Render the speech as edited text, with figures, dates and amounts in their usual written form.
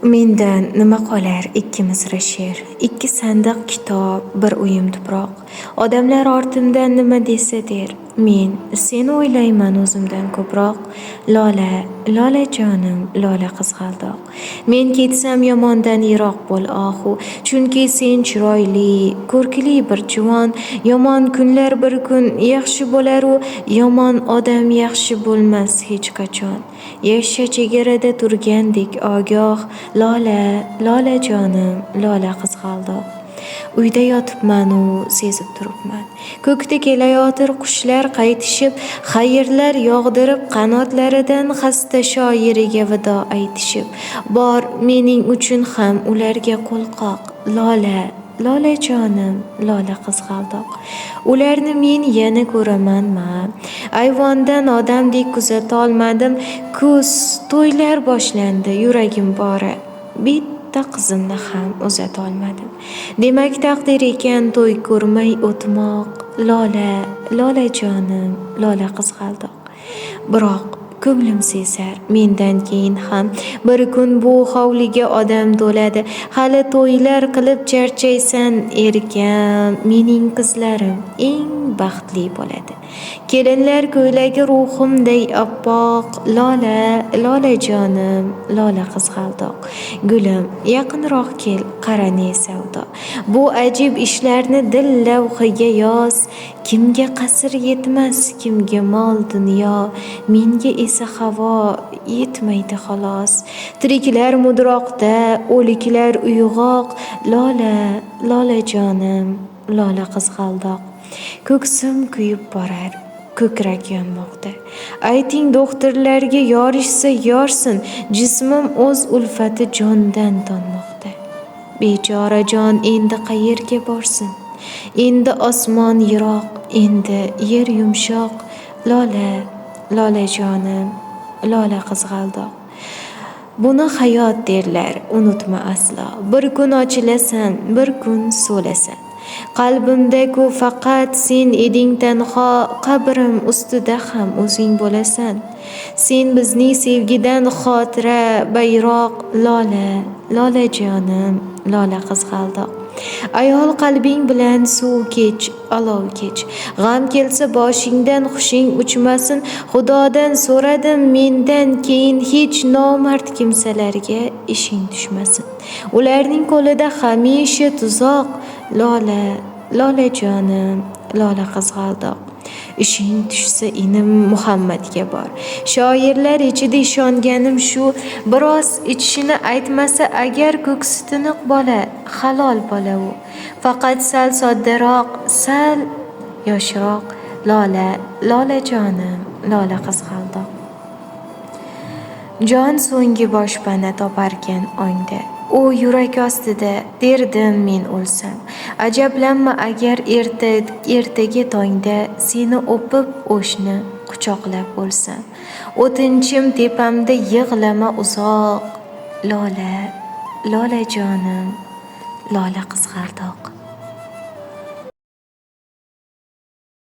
Mendan nima qolar ikki misra she'r, ikki sandiq kitob, bir uyum tuproq. Odamlar ortimdan nima desa der, men seni o'ylayman o'zimdan ko'proq. Lola, Lola jonim, Lola qizg'aldoq. Men ketsam yomondan yiroq bo'l ohu, chunki sen chiroyli, ko'rkli bir juvon. Yomon kunlar bir kun yaxshi bo'lar u, yomon odam yaxshi bo'lmas hech qachon. Yasha chegarada turgandek ogoh, Lola, Lola jonim, Lola qizg'aldoq. Uyda yotibman-u sezib turibman. Ko'kda kelayotir qushlar qaytishib, xayrlar yog'dirib qanotlaridan xasta shoiriga vido aytishib. Bor mening uchun ham ularga qo'lqoq. Lola, Lola jonim, Lola qizg'aldoq. Ularni men yana ko'ramanmi? Ayvondan odamdek kuzatolmadim. Kuz to'ylar boshlandi, yuragim bora. Bitta qizimni ham uzatolmadim. Demak taqdir ekan to'y ko'rmay o'tmoq. Lola, Lola jonim, Lola qizg'aldoq. Biroq ko'nglim sezar, mendan keyin ham bir kun bu hovliga odam to'ladi. Hali to'ylar qilib charchaysan erkam, mening qizlarim eng baxtli bo'ladi. Kelinlar ko'ylagi ruhimday oppoq. Lola, Lola jonim, Lola qizg'aldoq. Gulim, yaqinroq kel, qara ne savdo. Bu ajib ishlarni dil lavhiga yoz. Kimga qasr yetmas, kimga mol dunyo, menga esa havo yetmaydi xolos. Tiriklar mudroqda, o'liklar uyg'oq. Lola, Lola jonim, Lola qizg'aldoq. Ko'ksim kuyib borar, ko'krak yonmoqda. Ayting doktorlarga yorishsa yorsin, jismim o'z ulfati jondan tonmoqda. Bechora jon endi qayerga borsin? Endi osmon yiroq, endi yer yumshoq. Lola, Lola jonim, Lola qizg'aldoq. Buni hayot derlar, unutma aslo. Bir kun ochilasan, bir kun so'lasan. Qalbimda-ku faqat sen eding tanho, qabrim ustida ham o'zing bo'lasan. Sen bizning sevgidan xotira, bayroq. Lola, Lola jonim, Lola qizg'aldoq. Ayol qalbing bilan suv kech, olov kech. G'am kelsa boshingdan hushing uchmasin. Xudodan so'radim, mendan keyin hech nomard kimsalarga ishing tushmasin. Ularning qo'lida hamisha tuzoq. Lola, Lola jonim, Lola qizg'aldoq. Ishing tushsa inim Muhammadga bor. Shoirlar ichida ishonganim shu, biroz ichishini aytmasa agar ko'ksi tiniq bola, halol bola u. Faqat sal soddaroq, sal yoshroq. Lola, Lola jonim, Lola qizg'aldoq. Jon so'nggi boshpana toparkan ongda. U yurak ostida derdim men o'lsam. Ajablanma agar ertaga tongda seni o'pib o'shni quchoqlab o'lsam. O'tinchim tepamda yig'lama uzoq. Lola, Lola jonim, Lola qizg'aldoq.